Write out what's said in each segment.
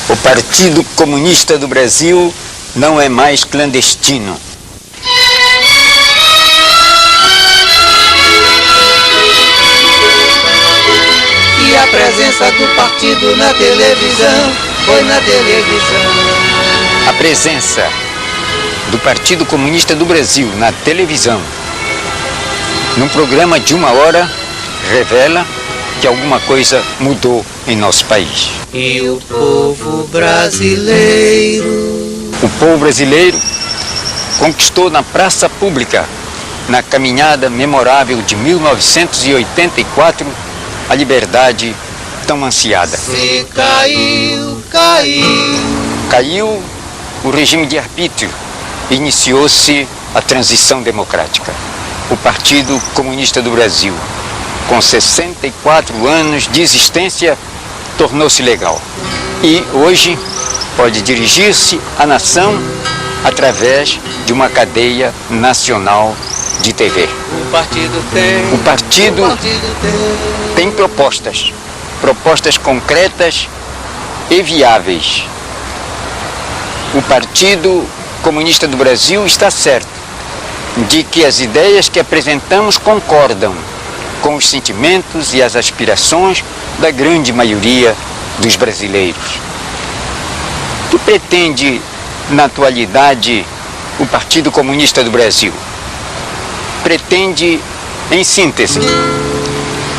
O Partido Comunista do Brasil não é mais clandestino. E a presença do partido na televisão, foi na televisão. A presença do Partido Comunista do Brasil na televisão, num programa de 1 hora, revela que alguma coisa mudou em nosso país. E o povo brasileiro? O povo brasileiro conquistou na praça pública, na caminhada memorável de 1984, a liberdade tão ansiada. Se caiu, caiu. Caiu o regime de arbítrio, iniciou-se a transição democrática. O Partido Comunista do Brasil, com 64 anos de existência, tornou-se legal. E hoje pode dirigir-se à nação através de uma cadeia nacional de TV. O partido tem propostas concretas e viáveis. O Partido Comunista do Brasil está certo de que as ideias que apresentamos concordam com os sentimentos e as aspirações da grande maioria dos brasileiros. O que pretende, na atualidade, o Partido Comunista do Brasil? Pretende, em síntese,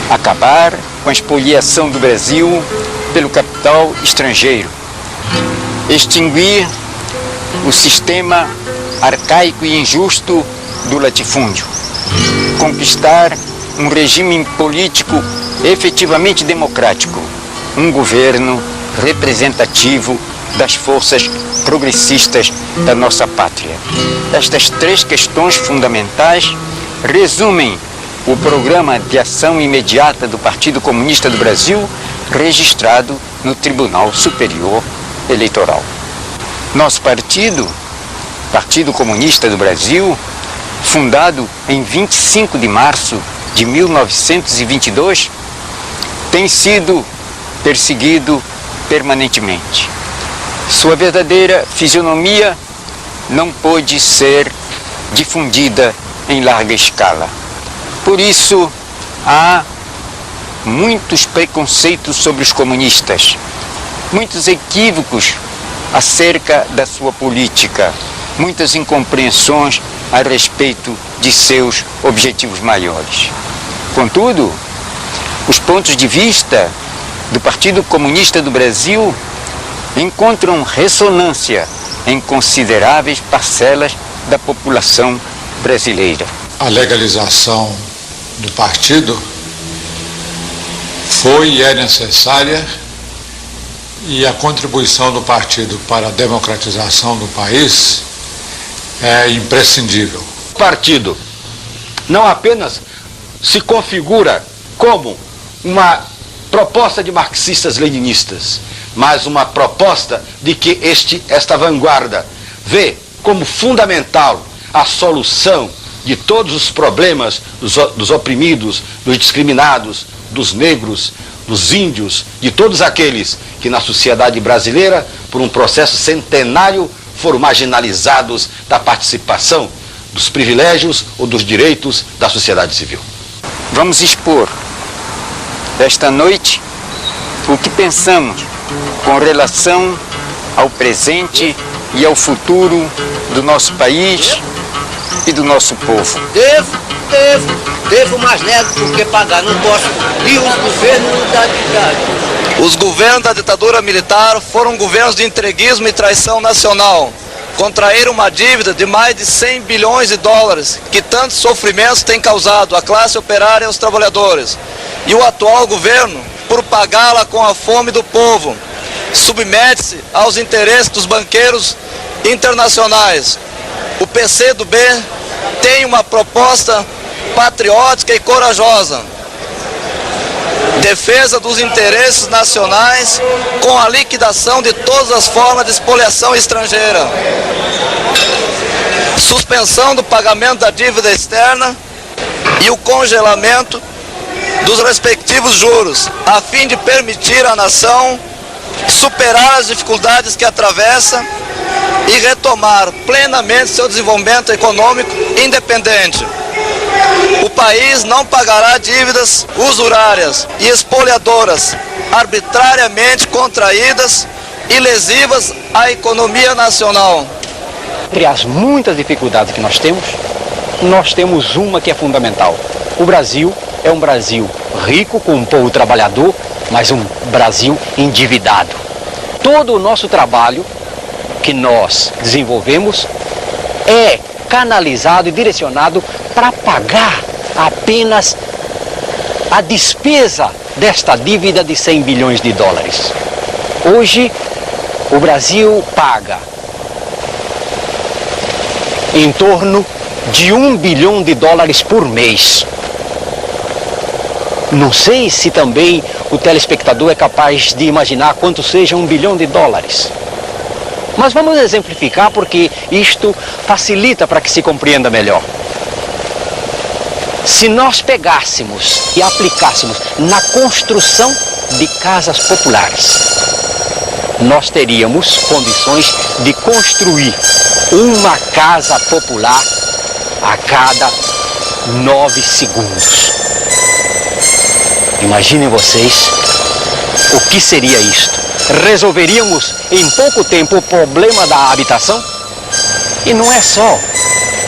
acabar com a expoliação do Brasil pelo capital estrangeiro, extinguir o sistema arcaico e injusto do latifúndio, conquistar um regime político efetivamente democrático, um governo representativo das forças progressistas da nossa pátria. Estas 3 questões fundamentais resumem o programa de ação imediata do Partido Comunista do Brasil, registrado no Tribunal Superior Eleitoral. Nosso partido, Partido Comunista do Brasil, fundado em 25 de março de 1922, tem sido perseguido permanentemente. Sua verdadeira fisionomia não pôde ser difundida em larga escala. Por isso, há muitos preconceitos sobre os comunistas, muitos equívocos acerca da sua política, muitas incompreensões a respeito de seus objetivos maiores. Contudo, os pontos de vista do Partido Comunista do Brasil encontram ressonância em consideráveis parcelas da população brasileira. A legalização do partido foi e é necessária, e a contribuição do partido para a democratização do país é imprescindível. O partido não apenas se configura como uma proposta de marxistas-leninistas, mas uma proposta de que esta vanguarda vê como fundamental a solução de todos os problemas dos oprimidos, dos discriminados, dos negros, dos índios, de todos aqueles que na sociedade brasileira, por um processo centenário, foram marginalizados da participação, dos privilégios ou dos direitos da sociedade civil. Vamos expor esta noite o que pensamos com relação ao presente e ao futuro do nosso país e do nosso povo. Devo, mas nego porque pagar não posso. E os governos da ditadura? Os governos da ditadura militar foram governos de entreguismo e traição nacional. Contraíram uma dívida de mais de 100 bilhões de dólares, que tantos sofrimentos tem causado à classe operária e aos trabalhadores. E o atual governo, por pagá-la com a fome do povo, submete-se aos interesses dos banqueiros internacionais. o PCdoB tem uma proposta patriótica e corajosa. Defesa dos interesses nacionais com a liquidação de todas as formas de expoliação estrangeira. Suspensão do pagamento da dívida externa e o congelamento dos respectivos juros, a fim de permitir à nação superar as dificuldades que atravessa e retomar plenamente seu desenvolvimento econômico independente. O país não pagará dívidas usurárias e expoliadoras, arbitrariamente contraídas e lesivas à economia nacional. Entre as muitas dificuldades que nós temos uma que é fundamental. O Brasil é um Brasil rico, com um povo trabalhador, mas um Brasil endividado. Todo o nosso trabalho que nós desenvolvemos é canalizado e direcionado para pagar apenas a despesa desta dívida de 100 bilhões de dólares. Hoje, o Brasil paga em torno de 1 bilhão de dólares por mês. Não sei se também o telespectador é capaz de imaginar quanto seja 1 bilhão de dólares. Mas vamos exemplificar porque isto facilita para que se compreenda melhor. Se nós pegássemos e aplicássemos na construção de casas populares, nós teríamos condições de construir uma casa popular a cada 9 segundos. Imaginem vocês o que seria isto. Resolveríamos em pouco tempo o problema da habitação? E não é só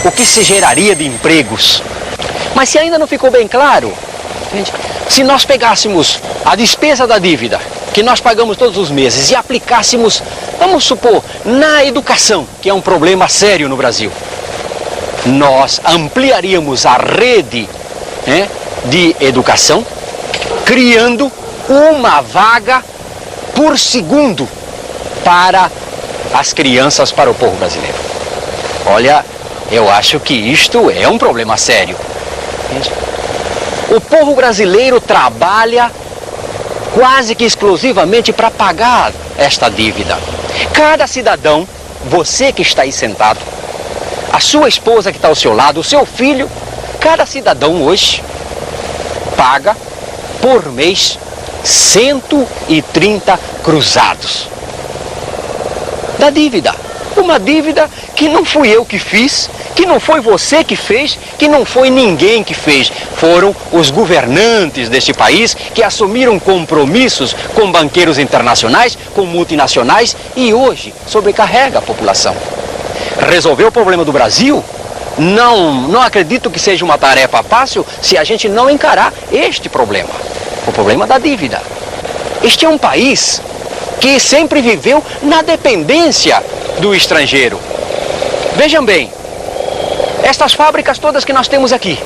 o que se geraria de empregos. Mas se ainda não ficou bem claro, se nós pegássemos a despesa da dívida que nós pagamos todos os meses e aplicássemos, vamos supor, na educação, que é um problema sério no Brasil, nós ampliaríamos a rede de educação, criando uma vaga por segundo para as crianças, para o povo brasileiro. Olha, eu acho que isto é um problema sério. O povo brasileiro trabalha quase que exclusivamente para pagar esta dívida. Cada cidadão, você que está aí sentado, a sua esposa que está ao seu lado, o seu filho, cada cidadão hoje paga por mês 130 cruzados da dívida. Uma dívida que não fui eu que fiz, que não foi você que fez, que não foi ninguém que fez. Foram os governantes deste país que assumiram compromissos com banqueiros internacionais, com multinacionais e hoje sobrecarrega a população. Resolver o problema do Brasil? Não acredito que seja uma tarefa fácil se a gente não encarar este problema, o problema da dívida. Este é um país que sempre viveu na dependência do estrangeiro. Vejam bem, estas fábricas todas que nós temos aqui,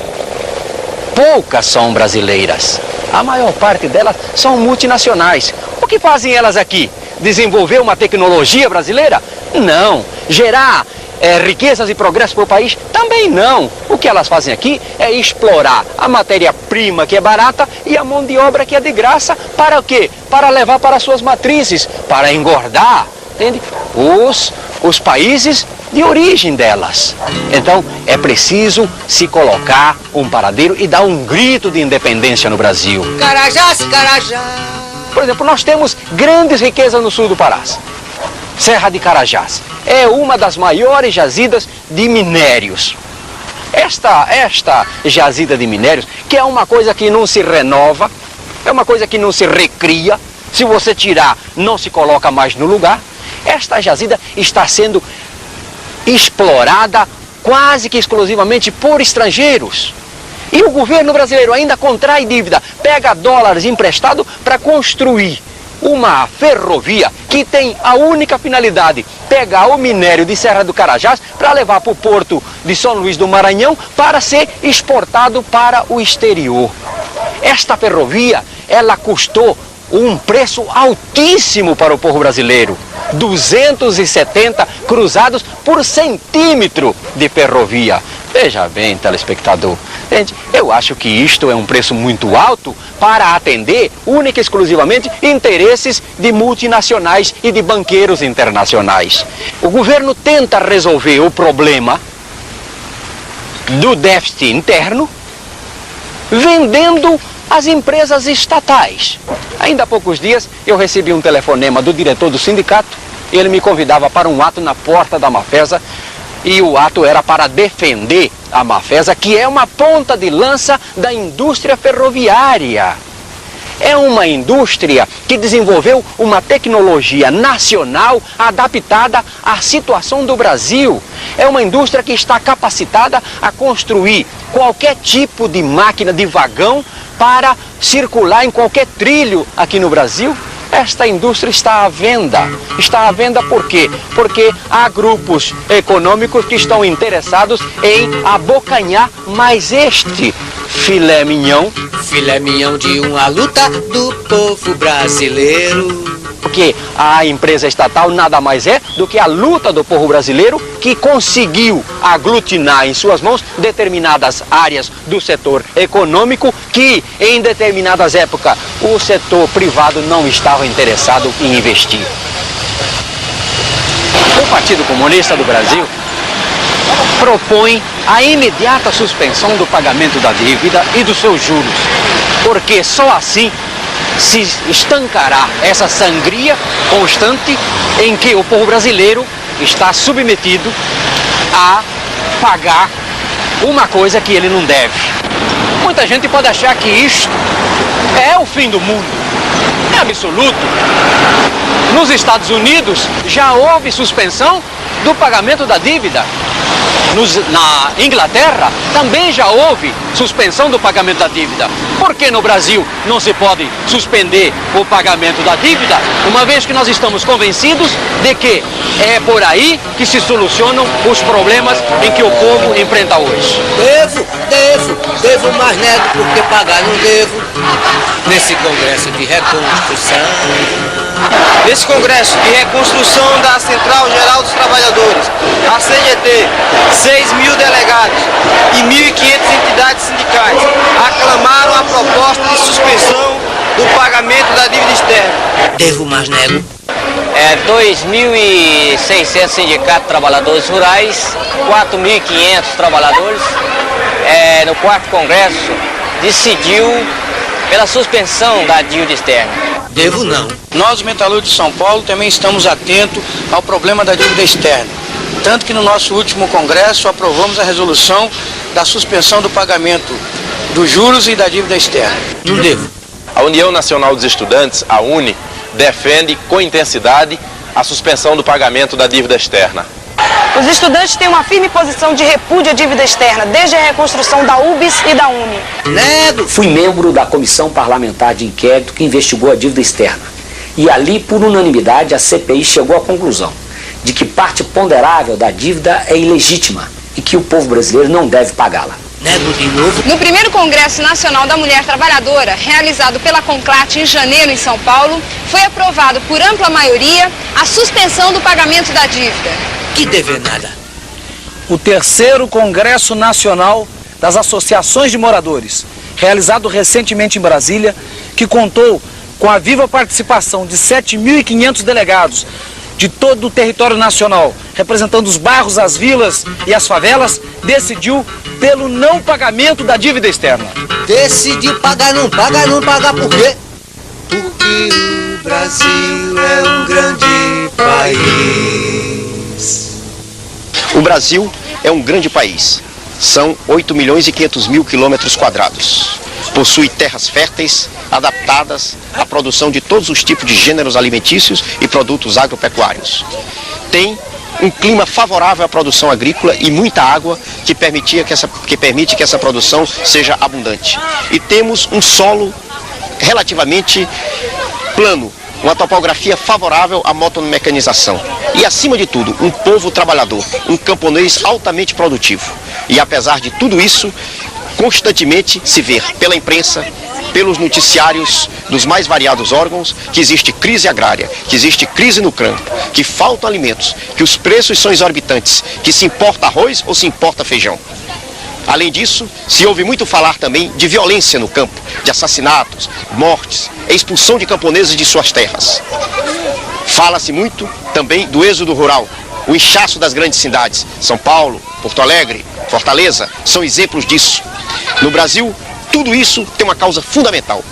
poucas são brasileiras. A maior parte delas são multinacionais. O que fazem elas aqui? Desenvolver uma tecnologia brasileira? Não. Gerar riquezas e progresso para o país? Também não. O que elas fazem aqui é explorar a matéria-prima que é barata e a mão de obra que é de graça. Para o quê? Para levar para suas matrizes, para engordar, entende? Os países de origem delas. Então, é preciso se colocar um paradeiro e dar um grito de independência no Brasil. Carajás, Carajás. Por exemplo, nós temos grandes riquezas no sul do Pará. Serra de Carajás é uma das maiores jazidas de minérios. Esta jazida de minérios, que é uma coisa que não se renova, é uma coisa que não se recria, se você tirar, não se coloca mais no lugar. Esta jazida está sendo explorada quase que exclusivamente por estrangeiros. E o governo brasileiro ainda contrai dívida, pega dólares emprestado para construir uma ferrovia que tem a única finalidade, pegar o minério de Serra do Carajás para levar para o porto de São Luís do Maranhão para ser exportado para o exterior. Esta ferrovia, ela custou um preço altíssimo para o povo brasileiro. 270 cruzados por centímetro de ferrovia. Veja bem, telespectador, gente, eu acho que isto é um preço muito alto para atender única e exclusivamente interesses de multinacionais e de banqueiros internacionais. O governo tenta resolver o problema do déficit interno vendendo as empresas estatais. Ainda há poucos dias eu recebi um telefonema do diretor do sindicato. Ele me convidava para um ato na porta da Mafesa e o ato era para defender a Mafesa, que é uma ponta de lança da indústria ferroviária. É uma indústria que desenvolveu uma tecnologia nacional adaptada à situação do Brasil. É uma indústria que está capacitada a construir qualquer tipo de máquina de vagão para circular em qualquer trilho aqui no Brasil. Esta indústria está à venda. Está à venda por quê? Porque há grupos econômicos que estão interessados em abocanhar mais este filé mignon. Filé mignon de uma luta do povo brasileiro. Porque a empresa estatal nada mais é do que a luta do povo brasileiro que conseguiu aglutinar em suas mãos determinadas áreas do setor econômico que em determinadas épocas o setor privado não estava interessado em investir. O Partido Comunista do Brasil propõe a imediata suspensão do pagamento da dívida e dos seus juros, porque só assim se estancará essa sangria constante em que o povo brasileiro está submetido a pagar uma coisa que ele não deve. Muita gente pode achar que isto é o fim do mundo. É absoluto. Nos Estados Unidos já houve suspensão do pagamento da dívida. Na Inglaterra também já houve suspensão do pagamento da dívida. Por que no Brasil não se pode suspender o pagamento da dívida, uma vez que nós estamos convencidos de que é por aí que se solucionam os problemas em que o povo enfrenta hoje? Devo, mas nego porque pagar não devo. Nesse congresso de reconstrução. Nesse congresso de reconstrução da Central Geral dos Trabalhadores, a CGT, 6.000 delegados e 1.500 entidades sindicais aclamaram a proposta de suspensão do pagamento da dívida externa. Devo, mas nego. 2.600 sindicatos de trabalhadores rurais, 4.500 trabalhadores, no 4º Congresso, decidiu pela suspensão da dívida externa. Devo não. Nós, metalúrgicos de São Paulo, também estamos atentos ao problema da dívida externa. Tanto que no nosso último congresso aprovamos a resolução da suspensão do pagamento dos juros e da dívida externa. Não devo. A União Nacional dos Estudantes, a UNE, defende com intensidade a suspensão do pagamento da dívida externa. Os estudantes têm uma firme posição de repúdio à dívida externa, desde a reconstrução da UBS e da UNE. Nego! Fui membro da comissão parlamentar de inquérito que investigou a dívida externa. E ali, por unanimidade, a CPI chegou à conclusão de que parte ponderável da dívida é ilegítima e que o povo brasileiro não deve pagá-la. Nego de novo. No primeiro Congresso Nacional da Mulher Trabalhadora, realizado pela CONCLAT em janeiro em São Paulo, foi aprovado por ampla maioria a suspensão do pagamento da dívida. Que dever nada. O terceiro Congresso Nacional das Associações de Moradores, realizado recentemente em Brasília, que contou com a viva participação de 7.500 delegados de todo o território nacional, representando os bairros, as vilas e as favelas, decidiu pelo não pagamento da dívida externa. Decidiu pagar, não pagar por quê? Porque o Brasil é um grande país. O Brasil é um grande país. São 8.500.000 quilômetros quadrados. Possui terras férteis, adaptadas à produção de todos os tipos de gêneros alimentícios e produtos agropecuários. Tem um clima favorável à produção agrícola e muita água que permite que essa produção seja abundante. E temos um solo relativamente plano, uma topografia favorável à motomecanização. E, acima de tudo, um povo trabalhador, um camponês altamente produtivo. E, apesar de tudo isso, constantemente se vê pela imprensa, pelos noticiários dos mais variados órgãos que existe crise agrária, que existe crise no campo, que faltam alimentos, que os preços são exorbitantes, que se importa arroz ou se importa feijão. Além disso, se ouve muito falar também de violência no campo, de assassinatos, mortes, expulsão de camponeses de suas terras. Fala-se muito também do êxodo rural, o inchaço das grandes cidades. São Paulo, Porto Alegre, Fortaleza são exemplos disso. No Brasil, tudo isso tem uma causa fundamental.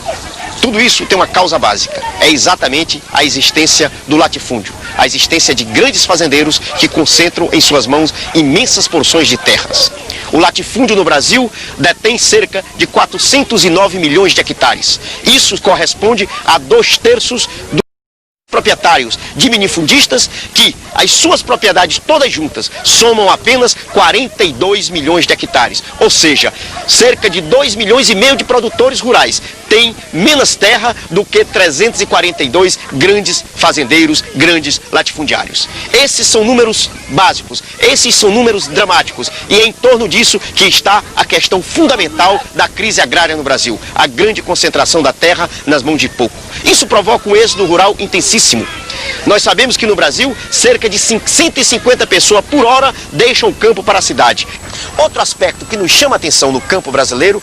Tudo isso tem uma causa básica. É exatamente a existência do latifúndio. A existência de grandes fazendeiros que concentram em suas mãos imensas porções de terras. O latifúndio no Brasil detém cerca de 409 milhões de hectares. Isso corresponde a 2/3 dos proprietários de minifundistas que as suas propriedades todas juntas somam apenas 42 milhões de hectares. Ou seja, cerca de 2,5 milhões de produtores rurais têm menos terra do que 342 grandes fazendeiros, grandes latifundiários. Esses são números básicos, esses são números dramáticos e é em torno disso que está a questão fundamental da crise agrária no Brasil, a grande concentração da terra nas mãos de pouco. Isso provoca um êxodo rural intensíssimo. Nós sabemos que no Brasil, cerca de 150 pessoas por hora deixam o campo para a cidade. Outro aspecto que nos chama a atenção no campo brasileiro,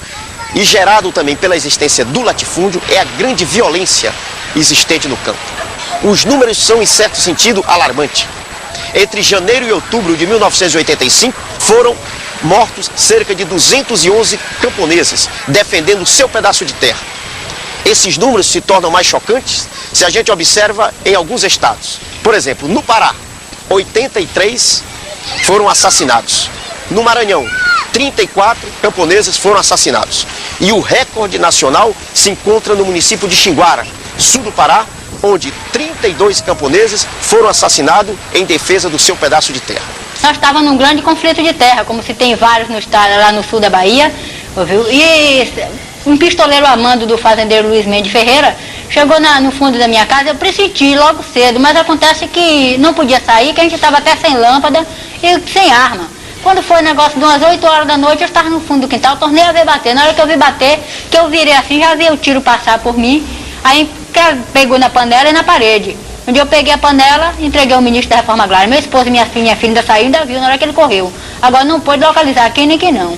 e gerado também pela existência do latifúndio, é a grande violência existente no campo. Os números são, em certo sentido, alarmantes. Entre janeiro e outubro de 1985, foram mortos cerca de 211 camponeses, defendendo seu pedaço de terra. Esses números se tornam mais chocantes se a gente observa em alguns estados. Por exemplo, no Pará, 83 foram assassinados. No Maranhão, 34 camponeses foram assassinados. E o recorde nacional se encontra no município de Xinguara, sul do Pará, onde 32 camponeses foram assassinados em defesa do seu pedaço de terra. Nós estávamos num grande conflito de terra, como se tem vários no estado, lá no sul da Bahia, ouviu? E um pistoleiro a mando do fazendeiro Luiz Mendes Ferreira chegou no fundo da minha casa. Eu pressenti logo cedo, mas acontece que não podia sair, que a gente estava até sem lâmpada e sem arma. Quando foi o negócio de umas 8 horas da noite, eu estava no fundo do quintal, tornei a ver bater. Na hora que eu vi bater, que eu virei assim, já vi o tiro passar por mim, aí pegou na panela e na parede. Onde eu peguei a panela, entreguei ao ministro da Reforma Agrária. Meu esposo e minha filha ainda saiu, ainda viu na hora que ele correu. Agora não pôde localizar quem nem quem não.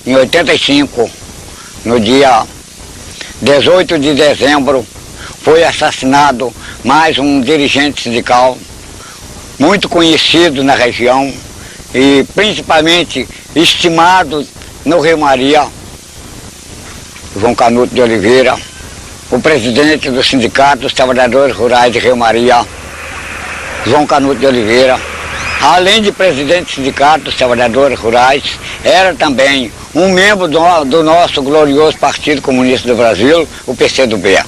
Em 85, no dia 18 de dezembro, foi assassinado mais um dirigente sindical, muito conhecido na região e principalmente estimado no Rio Maria, João Canuto de Oliveira, o presidente do Sindicato dos Trabalhadores Rurais de Rio Maria, João Canuto de Oliveira, além de presidente do Sindicato dos Trabalhadores Rurais, era também um membro do nosso glorioso Partido Comunista do Brasil, o PCdoB.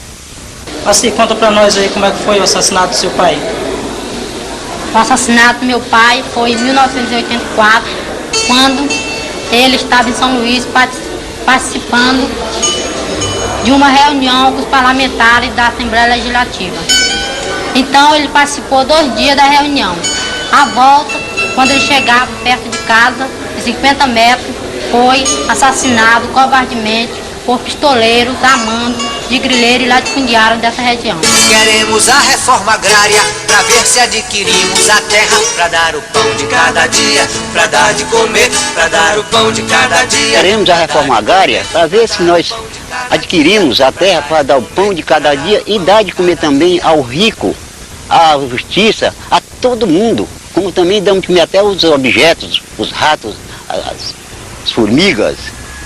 Assim, conta pra nós aí como é que foi o assassinato do seu pai. O assassinato do meu pai foi em 1984, quando ele estava em São Luís participando de uma reunião com os parlamentares da Assembleia Legislativa. Então ele participou 2 dias da reunião. À volta, quando ele chegava perto de casa, de 50 metros, foi assassinado covardemente por pistoleiros a mando de grileiro e latifundiários dessa região. Queremos a reforma agrária pra ver se adquirimos a terra, pra dar o pão de cada dia, pra dar de comer, pra dar o pão de cada dia. Queremos a reforma agrária para ver se nós adquirimos a terra para dar o pão de cada dia e dar de comer também ao rico, à justiça, a todo mundo. Como também damos de comer até os objetos, os ratos, as formigas,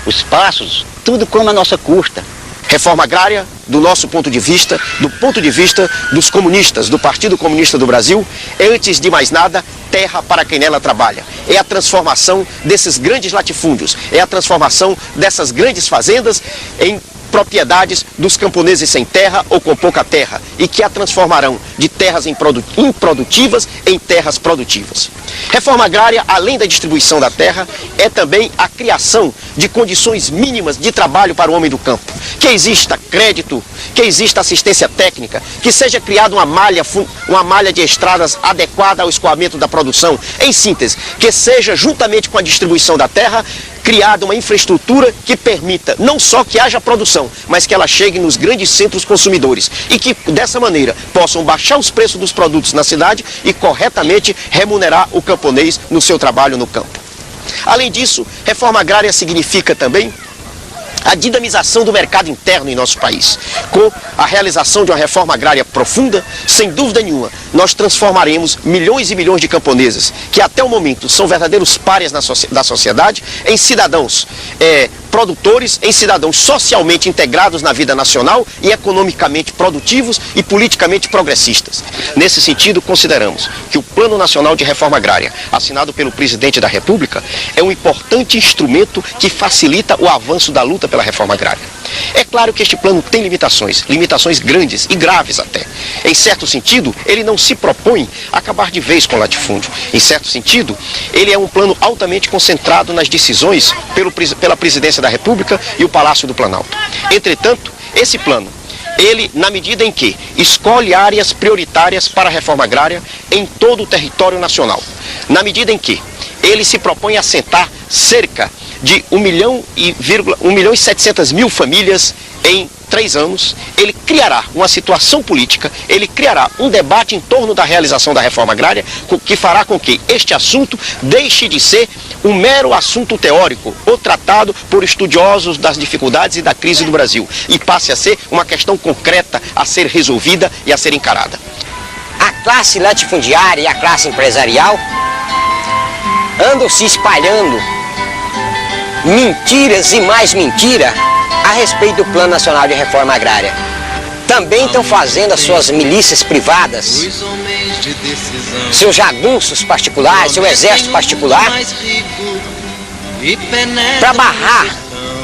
os pássaros, tudo como a nossa custa. Reforma agrária, do nosso ponto de vista, do ponto de vista dos comunistas, do Partido Comunista do Brasil, é, antes de mais nada, terra para quem nela trabalha. É a transformação desses grandes latifúndios, é a transformação dessas grandes fazendas em propriedades dos camponeses sem terra ou com pouca terra, e que a transformarão de terras improdutivas em terras produtivas. Reforma agrária, além da distribuição da terra, é também a criação de condições mínimas de trabalho para o homem do campo. Que exista crédito, que exista assistência técnica, que seja criada uma malha de estradas adequada ao escoamento da produção. Em síntese, que seja, juntamente com a distribuição da terra, criada uma infraestrutura que permita não só que haja produção, mas que ela chegue nos grandes centros consumidores e que, dessa maneira, possam baixar os preços dos produtos na cidade e corretamente remunerar o camponês no seu trabalho no campo. Além disso, reforma agrária significa também a dinamização do mercado interno em nosso país. Com a realização de uma reforma agrária profunda, sem dúvida nenhuma, nós transformaremos milhões e milhões de camponeses, que até o momento são verdadeiros párias da sociedade, em cidadãos produtores, em cidadãos socialmente integrados na vida nacional e economicamente produtivos e politicamente progressistas. Nesse sentido, consideramos que o Plano Nacional de Reforma Agrária, assinado pelo Presidente da República, é um importante instrumento que facilita o avanço da luta pela reforma agrária. É claro que este plano tem limitações grandes e graves até. Em certo sentido, ele não se propõe acabar de vez com o latifúndio. Em certo sentido, ele é um plano altamente concentrado nas decisões pela Presidência da República e o Palácio do Planalto. Entretanto, esse plano, ele, na medida em que escolhe áreas prioritárias para a reforma agrária em todo o território nacional, na medida em que ele se propõe a assentar cerca de 1.700.000 famílias em 3 anos, ele criará uma situação política, ele criará um debate em torno da realização da reforma agrária, que fará com que este assunto deixe de ser um mero assunto teórico ou tratado por estudiosos das dificuldades e da crise do Brasil e passe a ser uma questão concreta a ser resolvida e a ser encarada. A classe latifundiária e a classe empresarial andam se espalhando mentiras e mais mentira a respeito do Plano Nacional de Reforma Agrária. Também estão fazendo as suas milícias privadas, seus jagunços particulares, seu exército particular, para barrar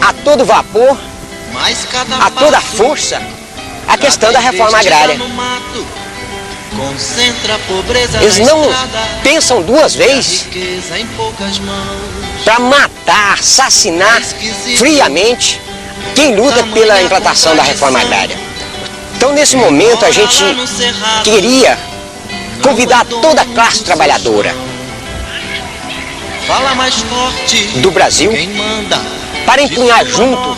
a todo vapor, a toda força, a questão da reforma agrária. Eles não pensam duas vezes para matar, assassinar friamente quem luta pela implantação da reforma agrária. Então, nesse momento, a gente queria convidar toda a classe trabalhadora do Brasil para empunhar junto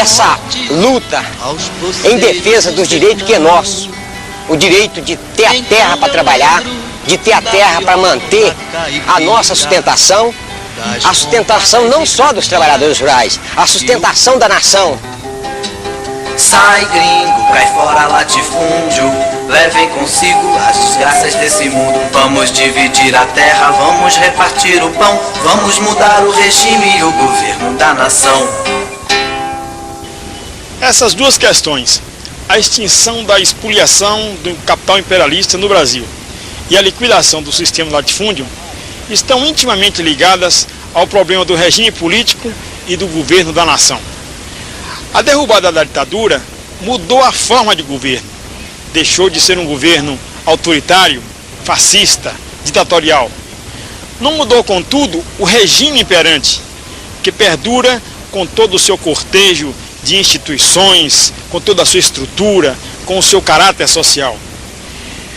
essa luta em defesa dos direitos que é nosso. O direito de ter a terra para trabalhar, de ter a terra para manter a nossa sustentação, a sustentação não só dos trabalhadores rurais, a sustentação da nação. Sai gringo, cai fora latifúndio, levem consigo as desgraças desse mundo. Vamos dividir a terra, vamos repartir o pão, vamos mudar o regime e o governo da nação. Essas duas questões, a extinção da expoliação do capital imperialista no Brasil e a liquidação do sistema latifúndio, estão intimamente ligadas ao problema do regime político e do governo da nação. A derrubada da ditadura mudou a forma de governo. Deixou de ser um governo autoritário, fascista, ditatorial. Não mudou, contudo, o regime imperante, que perdura com todo o seu cortejo de instituições, com toda a sua estrutura, com o seu caráter social.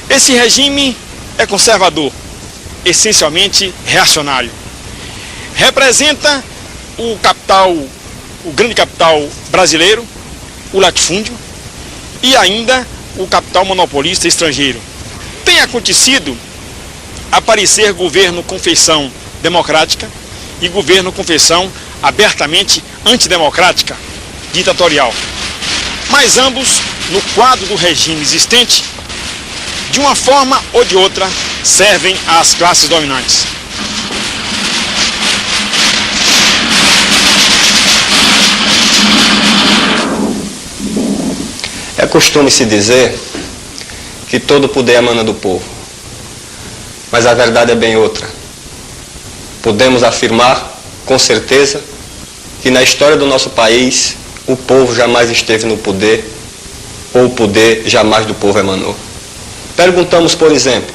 Esse regime é conservador, essencialmente reacionário. Representa o grande capital brasileiro, o latifúndio, e ainda o capital monopolista estrangeiro. Tem acontecido aparecer governo com feição democrática e governo com feição abertamente antidemocrática, ditatorial. Mas ambos, no quadro do regime existente, de uma forma ou de outra, servem às classes dominantes. É costume se dizer que todo poder emana do povo, mas a verdade é bem outra. Podemos afirmar com certeza que na história do nosso país o povo jamais esteve no poder ou o poder jamais do povo emanou. Perguntamos, por exemplo,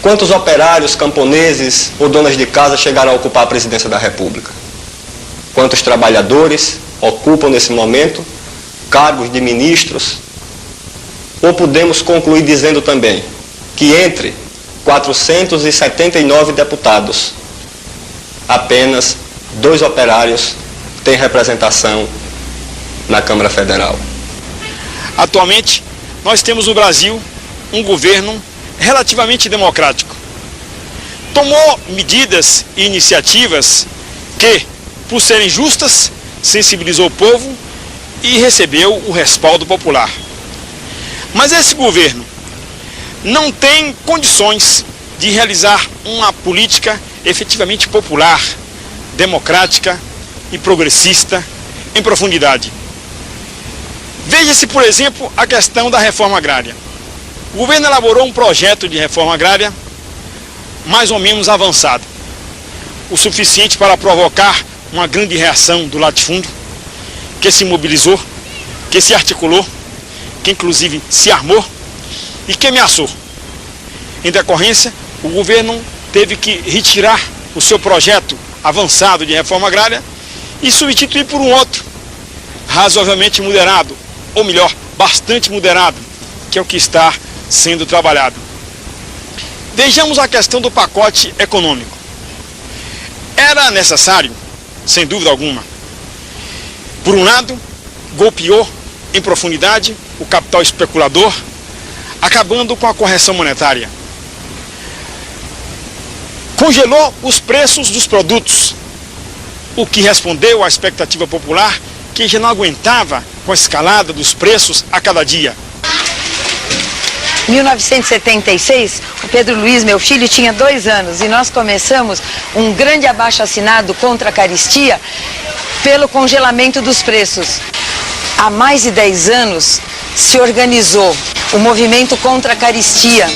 quantos operários, camponeses ou donas de casa chegaram a ocupar a presidência da República? Quantos trabalhadores ocupam nesse momento cargos de ministros? Ou podemos concluir dizendo também que entre 479 deputados, apenas 2 operários têm representação na Câmara Federal. Atualmente, nós temos no Brasil um governo relativamente democrático. Tomou medidas e iniciativas que, por serem justas, sensibilizou o povo e recebeu o respaldo popular. Mas esse governo não tem condições de realizar uma política efetivamente popular, democrática e progressista em profundidade. Veja-se, por exemplo, a questão da reforma agrária. O governo elaborou um projeto de reforma agrária mais ou menos avançado, o suficiente para provocar uma grande reação do latifúndio, que se mobilizou, que se articulou, que inclusive se armou e que ameaçou. Em decorrência, o governo teve que retirar o seu projeto avançado de reforma agrária e substituir por um outro, razoavelmente moderado, ou melhor, bastante moderado, que é o que está sendo trabalhado. Vejamos a questão do pacote econômico. Era necessário, sem dúvida alguma. Por um lado, golpeou em profundidade o capital especulador, acabando com a correção monetária. Congelou os preços dos produtos, o que respondeu à expectativa popular, que já não aguentava com a escalada dos preços a cada dia. Em 1976, o Pedro Luiz, meu filho, tinha 2 anos e nós começamos um grande abaixo-assinado contra a caristia pelo congelamento dos preços. Há mais de 10 anos se organizou o movimento contra a caristia,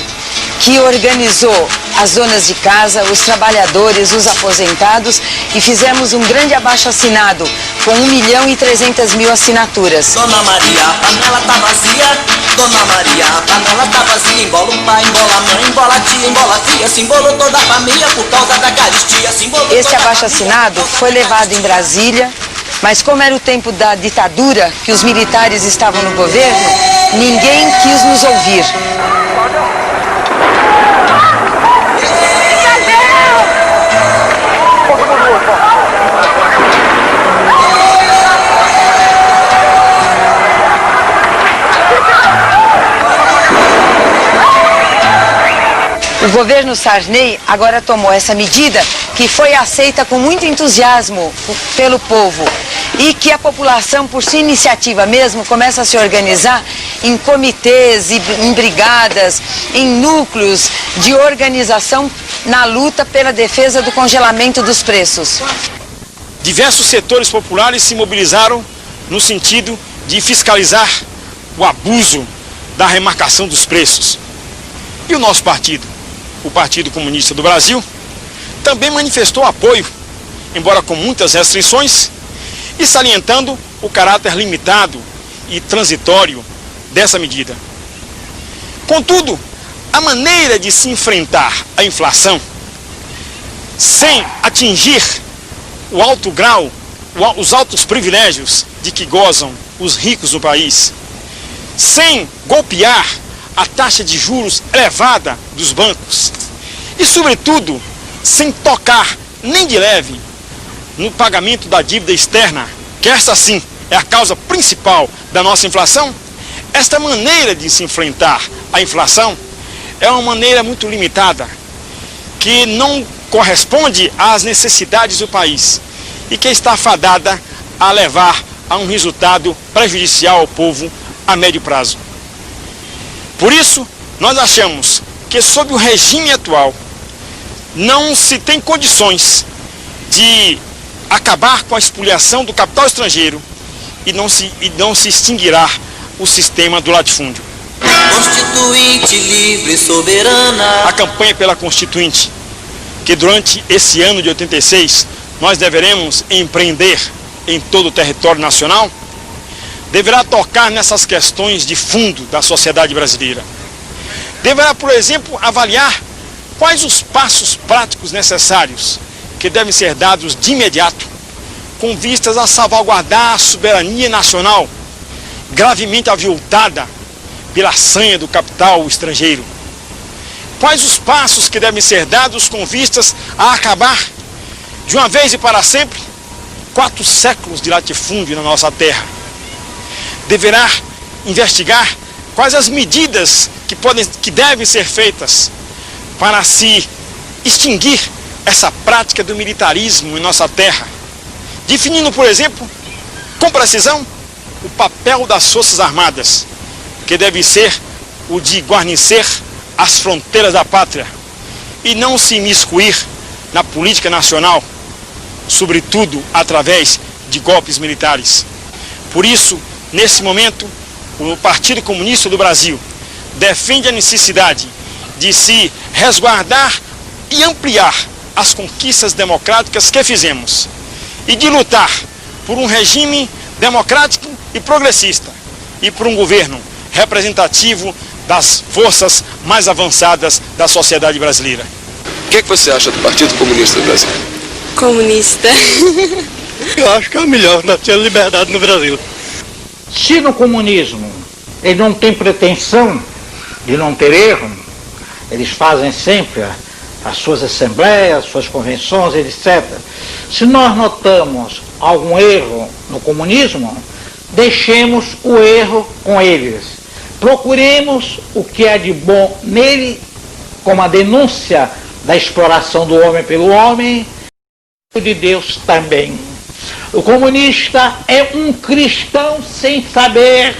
que organizou as donas de casa, os trabalhadores, os aposentados, e fizemos um grande abaixo-assinado com 1.300.000 assinaturas. Dona Maria, a panela tá vazia. Dona Maria, a panela tá vazia. Embola o pai, embola a mãe, embola a tia, embola a tia. Se embolou toda a família por causa da caristia. Esse abaixo-assinado foi levado em Brasília, mas como era o tempo da ditadura, que os militares estavam no governo, ninguém quis nos ouvir. O governo Sarney agora tomou essa medida que foi aceita com muito entusiasmo pelo povo e que a população, por sua iniciativa mesmo, começa a se organizar em comitês, em brigadas, em núcleos de organização na luta pela defesa do congelamento dos preços. Diversos setores populares se mobilizaram no sentido de fiscalizar o abuso da remarcação dos preços. E o nosso partido, o Partido Comunista do Brasil, também manifestou apoio, embora com muitas restrições, e salientando o caráter limitado e transitório dessa medida. Contudo, a maneira de se enfrentar a inflação sem atingir o alto grau, os altos privilégios de que gozam os ricos do país, sem golpear a taxa de juros elevada dos bancos e, sobretudo, sem tocar nem de leve no pagamento da dívida externa, que essa sim é a causa principal da nossa inflação, esta maneira de se enfrentar a inflação é uma maneira muito limitada, que não corresponde às necessidades do país e que está fadada a levar a um resultado prejudicial ao povo a médio prazo. Por isso, nós achamos que, sob o regime atual, não se tem condições de acabar com a espoliação do capital estrangeiro e não se extinguirá o sistema do latifúndio. Constituinte livre e soberana. A campanha pela Constituinte, que durante esse ano de 86 nós deveremos empreender em todo o território nacional, deverá tocar nessas questões de fundo da sociedade brasileira. Deverá, por exemplo, avaliar quais os passos práticos necessários que devem ser dados de imediato com vistas a salvaguardar a soberania nacional, gravemente aviltada pela sanha do capital estrangeiro. Quais os passos que devem ser dados com vistas a acabar, de uma vez e para sempre, 4 séculos de latifúndio na nossa terra. Deverá investigar quais as medidas que devem ser feitas para se extinguir essa prática do militarismo em nossa terra, definindo, por exemplo, com precisão, o papel das Forças Armadas, que deve ser o de guarnecer as fronteiras da pátria e não se imiscuir na política nacional, sobretudo através de golpes militares. Por isso, nesse momento, o Partido Comunista do Brasil defende a necessidade de se resguardar e ampliar as conquistas democráticas que fizemos e de lutar por um regime democrático e progressista e por um governo representativo das forças mais avançadas da sociedade brasileira. O que você acha do Partido Comunista do Brasil? Comunista. Eu acho que é o melhor, nós temos liberdade no Brasil. Se no comunismo ele não tem pretensão de não ter erro, eles fazem sempre as suas assembleias, as suas convenções, etc. Se nós notamos algum erro no comunismo, deixemos o erro com eles. Procuremos o que há de bom nele, como a denúncia da exploração do homem pelo homem, e de Deus também. O comunista é um cristão sem saber.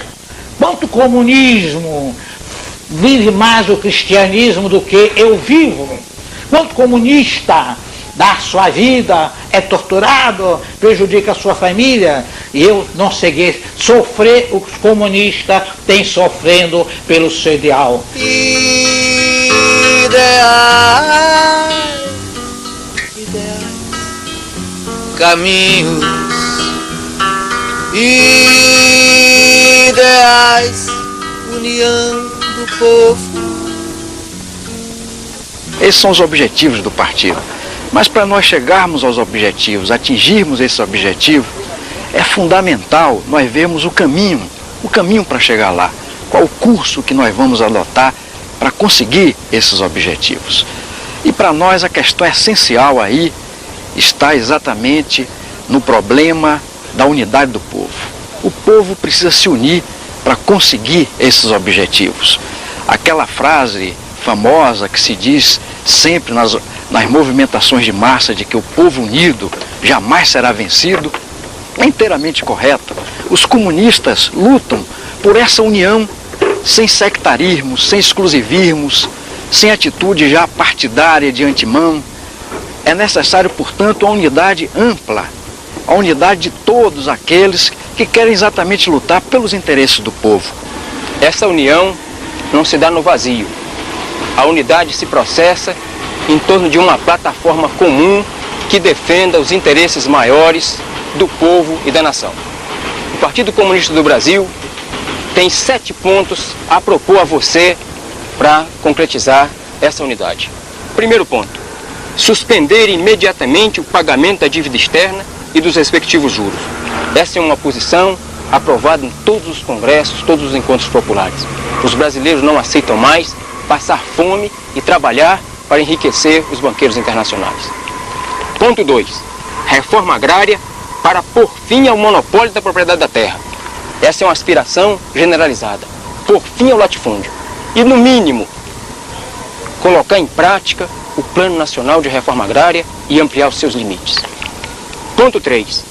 Quanto o comunismo vive mais o cristianismo do que eu vivo. Quanto comunista dá sua vida, é torturado, prejudica a sua família, e eu não segui sofrer o que os comunistas têm sofrendo pelo seu ideal. Ideais, caminhos, ideais, união do povo. Esses são os objetivos do partido. Mas para nós chegarmos aos objetivos, atingirmos esse objetivo, é fundamental nós vermos o caminho para chegar lá. Qual o curso que nós vamos adotar para conseguir esses objetivos. E para nós a questão essencial aí está exatamente no problema da unidade do povo. O povo precisa se unir para conseguir esses objetivos. Aquela frase famosa que se diz sempre nas movimentações de massa de que o povo unido jamais será vencido, é inteiramente correta. Os comunistas lutam por essa união sem sectarismos, sem exclusivismos, sem atitude já partidária de antemão. É necessário, portanto, a unidade ampla, a unidade de todos aqueles que querem exatamente lutar pelos interesses do povo. Essa união não se dá no vazio. A unidade se processa em torno de uma plataforma comum que defenda os interesses maiores do povo e da nação. O Partido Comunista do Brasil tem 7 pontos a propor a você para concretizar essa unidade. Primeiro ponto, suspender imediatamente o pagamento da dívida externa e dos respectivos juros. Essa é uma posição aprovada em todos os congressos, todos os encontros populares. Os brasileiros não aceitam mais passar fome e trabalhar para enriquecer os banqueiros internacionais. Ponto 2. Reforma agrária para pôr fim ao monopólio da propriedade da terra. Essa é uma aspiração generalizada. Pôr fim ao latifúndio. E, no mínimo, colocar em prática o Plano Nacional de Reforma Agrária e ampliar os seus limites. Ponto 3.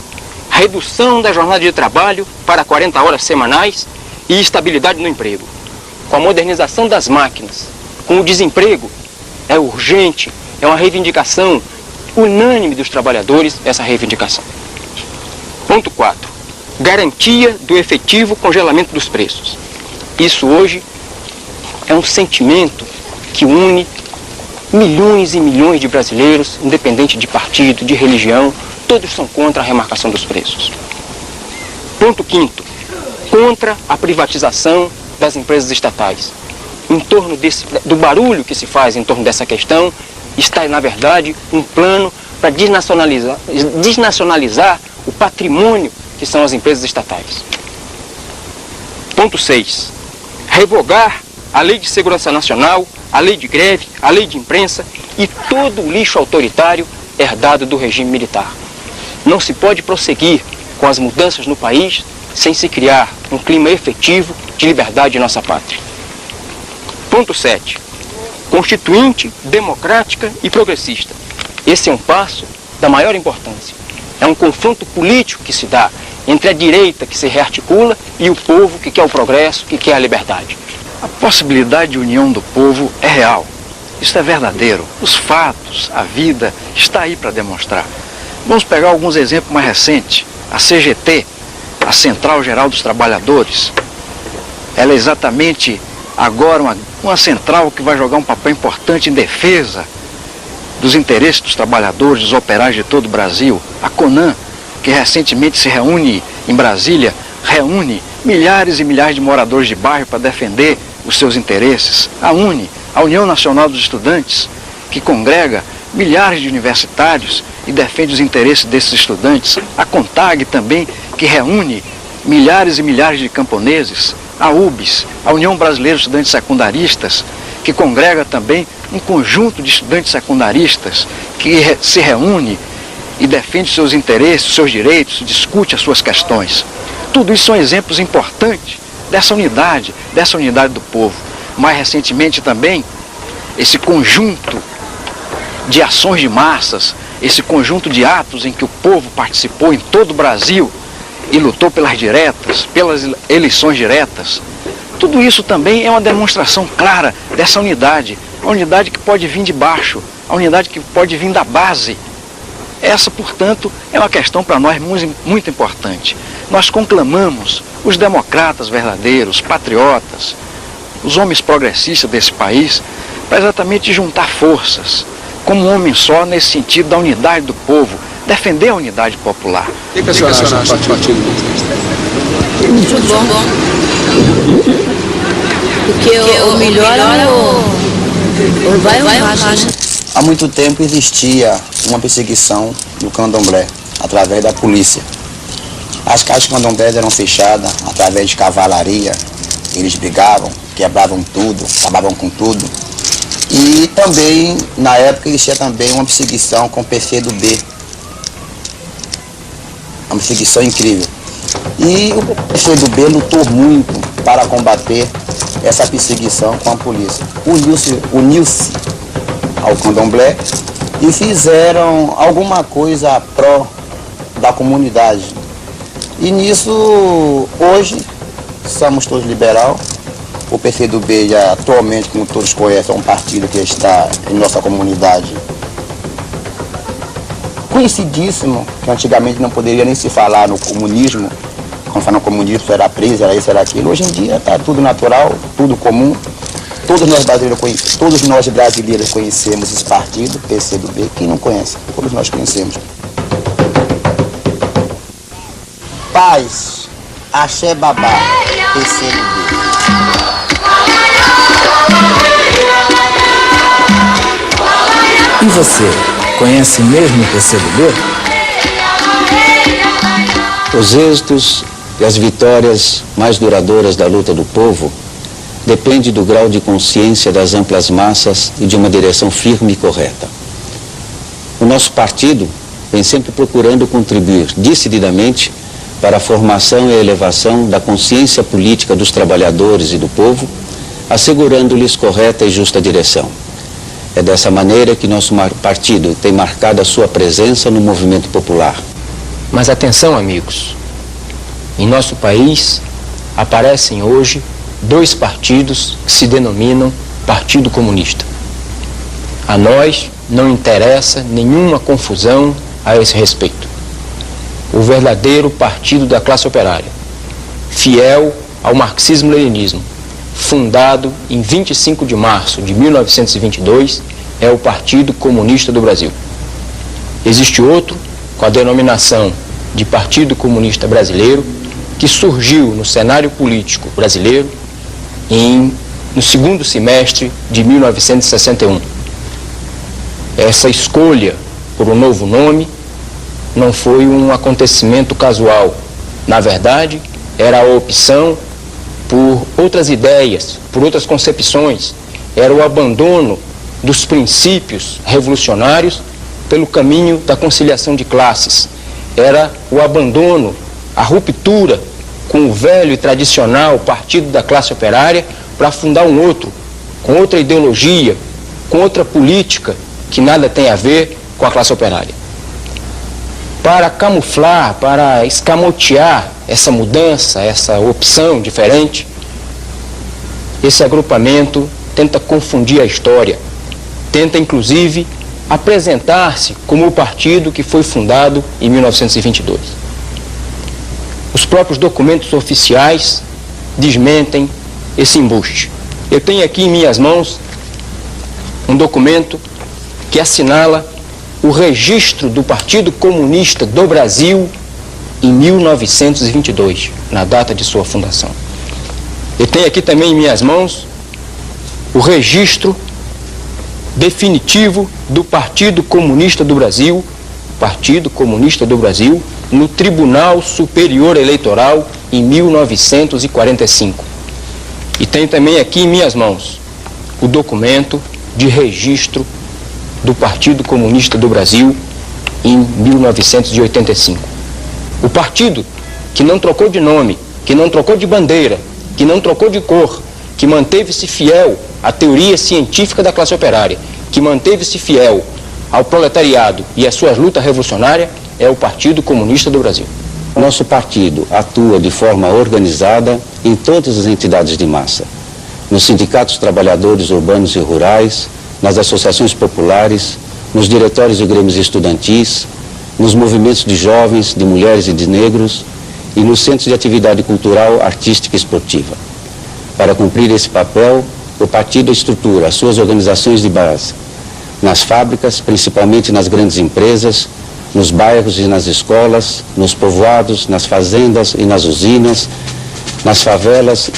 Redução da jornada de trabalho para 40 horas semanais e estabilidade no emprego. Com a modernização das máquinas, com o desemprego, é urgente, é uma reivindicação unânime dos trabalhadores, essa reivindicação. Ponto 4. Garantia do efetivo congelamento dos preços. Isso hoje é um sentimento que une milhões e milhões de brasileiros, independente de partido, de religião, todos são contra a remarcação dos preços. Ponto 5. contra a privatização das empresas estatais. Em torno do barulho que se faz em torno dessa questão, está, na verdade, um plano para desnacionalizar o patrimônio que são as empresas estatais. Ponto 6. Revogar a Lei de Segurança Nacional, a Lei de Greve, a Lei de Imprensa e todo o lixo autoritário herdado do regime militar. Não se pode prosseguir com as mudanças no país sem se criar um clima efetivo de liberdade em nossa pátria. Ponto 7. Constituinte, democrática e progressista. Esse é um passo da maior importância. É um confronto político que se dá entre a direita que se rearticula e o povo que quer o progresso, que quer a liberdade. A possibilidade de união do povo é real. Isso é verdadeiro. Os fatos, a vida, está aí para demonstrar. Vamos pegar alguns exemplos mais recentes. A CGT, a Central Geral dos Trabalhadores, ela é exatamente agora uma central que vai jogar um papel importante em defesa dos interesses dos trabalhadores, dos operários de todo o Brasil. A CONAN, que recentemente se reúne em Brasília, reúne milhares e milhares de moradores de bairro para defender os seus interesses. A UNE, a União Nacional dos Estudantes, que congrega milhares de universitários e defende os interesses desses estudantes. A CONTAG também, que reúne milhares e milhares de camponeses. A UBS, a União Brasileira de Estudantes Secundaristas, que congrega também um conjunto de estudantes secundaristas que se reúne e defende seus interesses, seus direitos, discute as suas questões. Tudo isso são exemplos importantes dessa unidade do povo. Mais recentemente também, esse conjunto de ações de massas, esse conjunto de atos em que o povo participou em todo o Brasil e lutou pelas diretas, pelas eleições diretas. Tudo isso também é uma demonstração clara dessa unidade, a unidade que pode vir de baixo, a unidade que pode vir da base. Essa, portanto, é uma questão para nós muito importante. Nós conclamamos os democratas verdadeiros, patriotas, os homens progressistas desse país, para exatamente juntar forças, como um homem só, nesse sentido da unidade do povo, defender a unidade popular. O que a senhora acha do partido? Muito bom. Porque o melhor é o vai racha. Há muito tempo existia uma perseguição no candomblé, através da polícia. As casas candomblés eram fechadas através de cavalaria, eles brigavam, quebravam tudo, acabavam com tudo. E também, na época, existia também uma perseguição com o PCdoB. Uma perseguição incrível. E o PCdoB lutou muito para combater essa perseguição com a polícia. Uniu-se ao candomblé e fizeram alguma coisa pró da comunidade. E nisso, hoje, somos todos liberal. O PCdoB, já, atualmente, como todos conhecem, é um partido que está em nossa comunidade conhecidíssimo, que antigamente não poderia nem se falar no comunismo. Quando fala no comunismo, era preso, era isso, era aquilo. Hoje em dia está tudo natural, tudo comum. Todos nós brasileiros conhecemos esse partido, PCdoB. Quem não conhece? Todos nós conhecemos. Paz, axé babá, PCdoB. E você, conhece mesmo o PCdoB? Os êxitos e as vitórias mais duradouras da luta do povo dependem do grau de consciência das amplas massas e de uma direção firme e correta. O nosso partido vem sempre procurando contribuir decididamente para a formação e a elevação da consciência política dos trabalhadores e do povo, assegurando-lhes correta e justa direção. É dessa maneira que nosso partido tem marcado a sua presença no movimento popular. Mas atenção, amigos, em nosso país aparecem hoje dois partidos que se denominam Partido Comunista. A nós não interessa nenhuma confusão a esse respeito. O verdadeiro partido da classe operária, fiel ao marxismo-leninismo, fundado em 25 de março de 1922, é o Partido Comunista do Brasil. Existe outro, com a denominação de Partido Comunista Brasileiro, que surgiu no cenário político brasileiro no segundo semestre de 1961. Essa escolha por um novo nome não foi um acontecimento casual. Na verdade, era a opção por outras ideias, por outras concepções. Era o abandono dos princípios revolucionários pelo caminho da conciliação de classes. Era o abandono, a ruptura com o velho e tradicional partido da classe operária para fundar um outro, com outra ideologia, com outra política que nada tem a ver com a classe operária. Para camuflar, para escamotear essa mudança, essa opção diferente, esse agrupamento tenta confundir a história, tenta inclusive apresentar-se como o partido que foi fundado em 1922. Os próprios documentos oficiais desmentem esse embuste. Eu tenho aqui em minhas mãos um documento que assinala o registro do Partido Comunista do Brasil em 1922, na data de sua fundação. Eu tenho aqui também em minhas mãos o registro definitivo do Partido Comunista do Brasil, no Tribunal Superior Eleitoral em 1945. E tenho também aqui em minhas mãos o documento de registro do Partido Comunista do Brasil em 1985. O partido que não trocou de nome, que não trocou de bandeira, que não trocou de cor, que manteve-se fiel à teoria científica da classe operária, que manteve-se fiel ao proletariado e às suas lutas revolucionárias, é o Partido Comunista do Brasil. Nosso partido atua de forma organizada em todas as entidades de massa, nos sindicatos trabalhadores urbanos e rurais, nas associações populares, nos diretórios de grêmios estudantis, nos movimentos de jovens, de mulheres e de negros e nos centros de atividade cultural, artística e esportiva. Para cumprir esse papel, o partido estrutura as suas organizações de base nas fábricas, principalmente nas grandes empresas, nos bairros e nas escolas, nos povoados, nas fazendas e nas usinas, nas favelas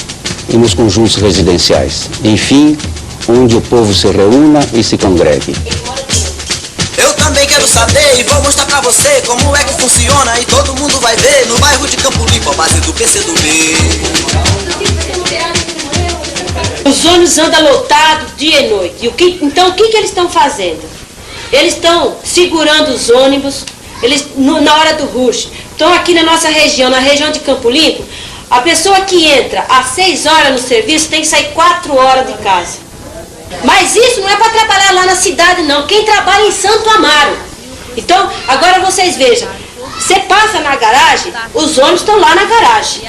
e nos conjuntos residenciais. Enfim, onde o povo se reúna e se congregue. Eu também quero saber e vou mostrar pra você como é que funciona e todo mundo vai ver no bairro de Campo Limpo, a base do PCdoB. Os ônibus andam lotados dia e noite. Então o que eles estão fazendo? Eles estão segurando os ônibus, na hora do rush. Então aqui na nossa região, na região de Campo Limpo, a pessoa que entra às 6 horas no serviço tem que sair 4 horas de casa. Mas isso não é para trabalhar lá na cidade não, quem trabalha em Santo Amaro. Então, agora vocês vejam, você passa na garagem, os ônibus estão lá na garagem.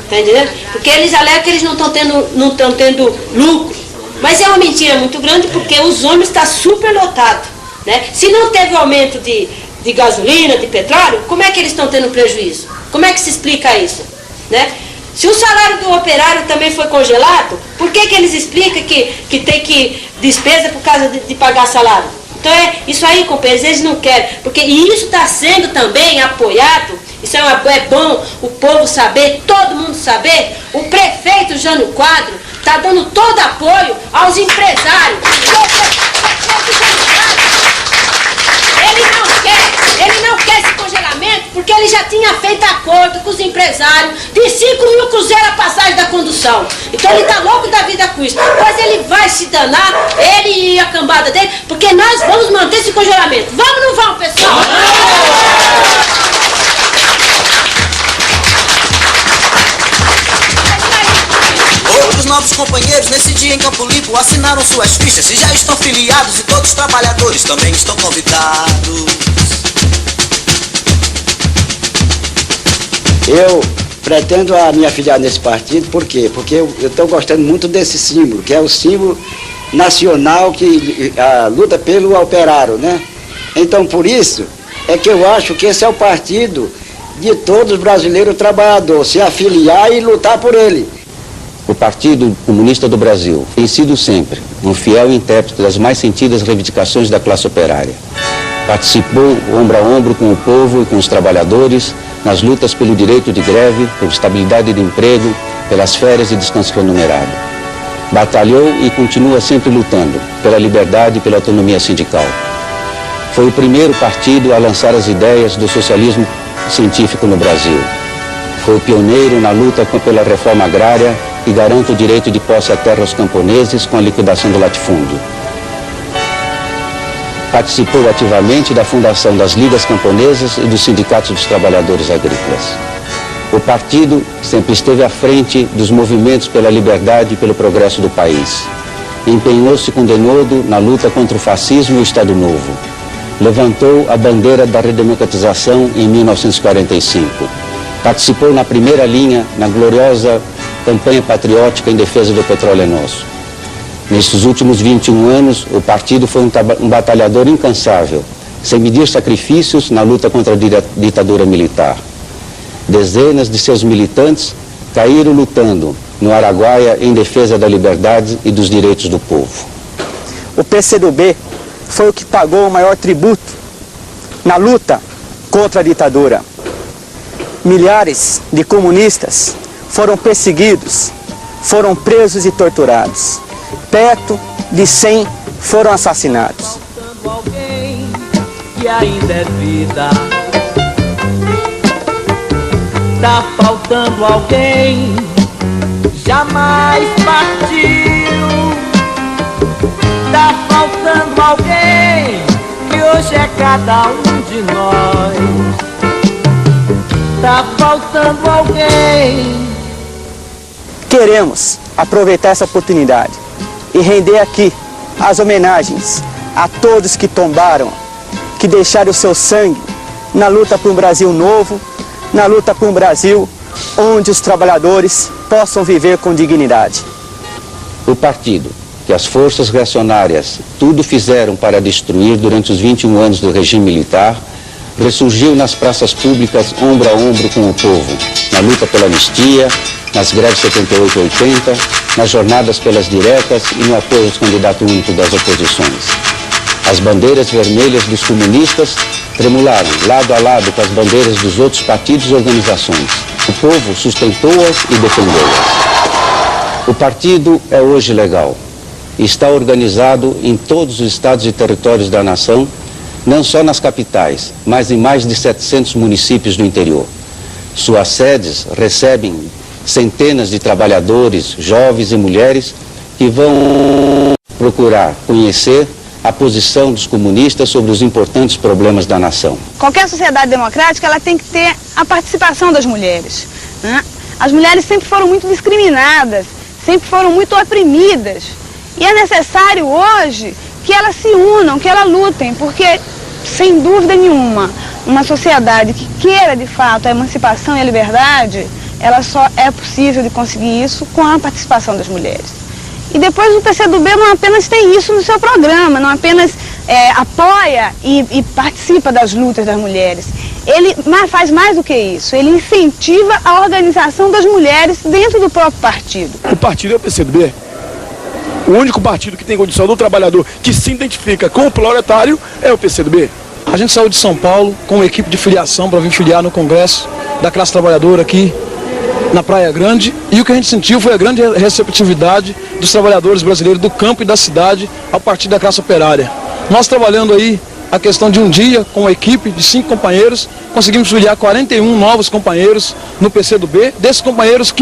Tá entendendo? Porque eles alegam que eles não estão tendo lucro. Mas é uma mentira muito grande porque os ônibus estão super lotados. Né? Se não teve aumento de gasolina, de petróleo, como é que eles estão tendo prejuízo? Como é que se explica isso? Né? Se o salário do operário também foi congelado, por que eles explicam que tem que despesa por causa de pagar salário? Então isso aí, companheiros, eles não querem, porque isso está sendo também apoiado, isso é bom o povo saber, todo mundo saber, o prefeito Jânio Quadro está dando todo apoio aos empresários. Ele não quer esse congelamento porque ele já tinha feito acordo com os empresários de 5.000 cruzeiros a passagem da condução. Então ele está louco da vida com isso. Mas ele vai se danar, ele e a cambada dele, porque nós vamos manter esse congelamento. Vamos ou não vamos, pessoal? Outros novos companheiros nesse dia em Campo Limpo assinaram suas fichas e já estão filiados e todos os trabalhadores também estão convidados. Eu pretendo me afiliar nesse partido, por quê? Porque eu estou gostando muito desse símbolo, que é o símbolo nacional que luta pelo operário, né? Então, por isso, é que eu acho que esse é o partido de todos os brasileiros trabalhadores, se afiliar e lutar por ele. O Partido Comunista do Brasil tem sido sempre um fiel intérprete das mais sentidas reivindicações da classe operária. Participou ombro a ombro com o povo e com os trabalhadores nas lutas pelo direito de greve, por estabilidade de emprego, pelas férias e descanso remunerado. Batalhou e continua sempre lutando pela liberdade e pela autonomia sindical. Foi o primeiro partido a lançar as ideias do socialismo científico no Brasil. Foi o pioneiro na luta pela reforma agrária que garante o direito de posse à terra aos camponeses com a liquidação do latifúndio. Participou ativamente da fundação das ligas camponesas e dos sindicatos dos trabalhadores agrícolas. O partido sempre esteve à frente dos movimentos pela liberdade e pelo progresso do país. Empenhou-se com denodo na luta contra o fascismo e o Estado Novo. Levantou a bandeira da redemocratização em 1945. Participou na primeira linha na gloriosa campanha patriótica em defesa do petróleo nosso. Nesses últimos 21 anos, o partido foi um batalhador incansável, sem medir sacrifícios na luta contra a ditadura militar. Dezenas de seus militantes caíram lutando no Araguaia em defesa da liberdade e dos direitos do povo. O PCdoB foi o que pagou o maior tributo na luta contra a ditadura. Milhares de comunistas foram perseguidos, foram presos e torturados. Perto de 100 foram assassinados. Alguém que ainda é vida. Tá faltando alguém, jamais partiu. Tá faltando alguém, que hoje é cada um de nós. Tá faltando alguém. Queremos aproveitar essa oportunidade e render aqui as homenagens a todos que tombaram, que deixaram o seu sangue na luta por um Brasil novo, na luta por um Brasil onde os trabalhadores possam viver com dignidade. O partido, que as forças reacionárias tudo fizeram para destruir durante os 21 anos do regime militar, ressurgiu nas praças públicas ombro a ombro com o povo, na luta pela anistia, nas greves 78 e 80, nas jornadas pelas diretas e no apoio aos candidatos únicos das oposições. As bandeiras vermelhas dos comunistas tremularam lado a lado com as bandeiras dos outros partidos e organizações. O povo sustentou-as e defendeu-as. O partido é hoje legal. Está organizado em todos os estados e territórios da nação, não só nas capitais, mas em mais de 700 municípios do interior. Suas sedes recebem centenas de trabalhadores, jovens e mulheres que vão procurar conhecer a posição dos comunistas sobre os importantes problemas da nação. Qualquer sociedade democrática, ela tem que ter a participação das mulheres, né? As mulheres sempre foram muito discriminadas, sempre foram muito oprimidas. E é necessário hoje que elas se unam, que elas lutem, porque, sem dúvida nenhuma, uma sociedade que queira de fato a emancipação e a liberdade, ela só é possível de conseguir isso com a participação das mulheres. E depois o PCdoB não apenas tem isso no seu programa, não apenas apoia e participa das lutas das mulheres. Ele faz mais do que isso, ele incentiva a organização das mulheres dentro do próprio partido. O partido é o PCdoB. O único partido que tem condição do trabalhador que se identifica com o proletário é o PCdoB. A gente saiu de São Paulo com uma equipe de filiação para vir filiar no Congresso da classe trabalhadora aqui na Praia Grande, e o que a gente sentiu foi a grande receptividade dos trabalhadores brasileiros do campo e da cidade ao partido da classe operária. Nós trabalhando aí a questão de um dia com uma equipe de 5 companheiros, conseguimos filiar 41 novos companheiros no PCdoB. Desses companheiros,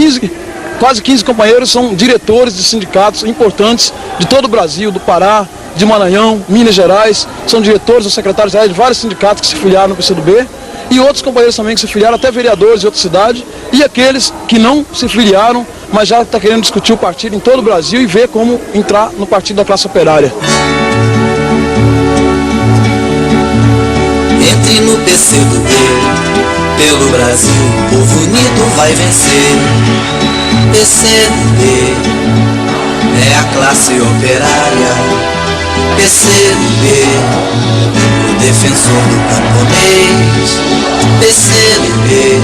quase 15 companheiros são diretores de sindicatos importantes de todo o Brasil, do Pará, de Maranhão, Minas Gerais, são diretores ou secretários de vários sindicatos que se filiaram no PCdoB, e outros companheiros também que se filiaram, até vereadores de outra cidade, e aqueles que não se filiaram, mas já estão querendo discutir o partido em todo o Brasil e ver como entrar no partido da classe operária. Entre no PCdoB, pelo Brasil, o povo unido vai vencer. PCdoB é a classe operária. PCdoB, o defensor do camponês. PCdoB,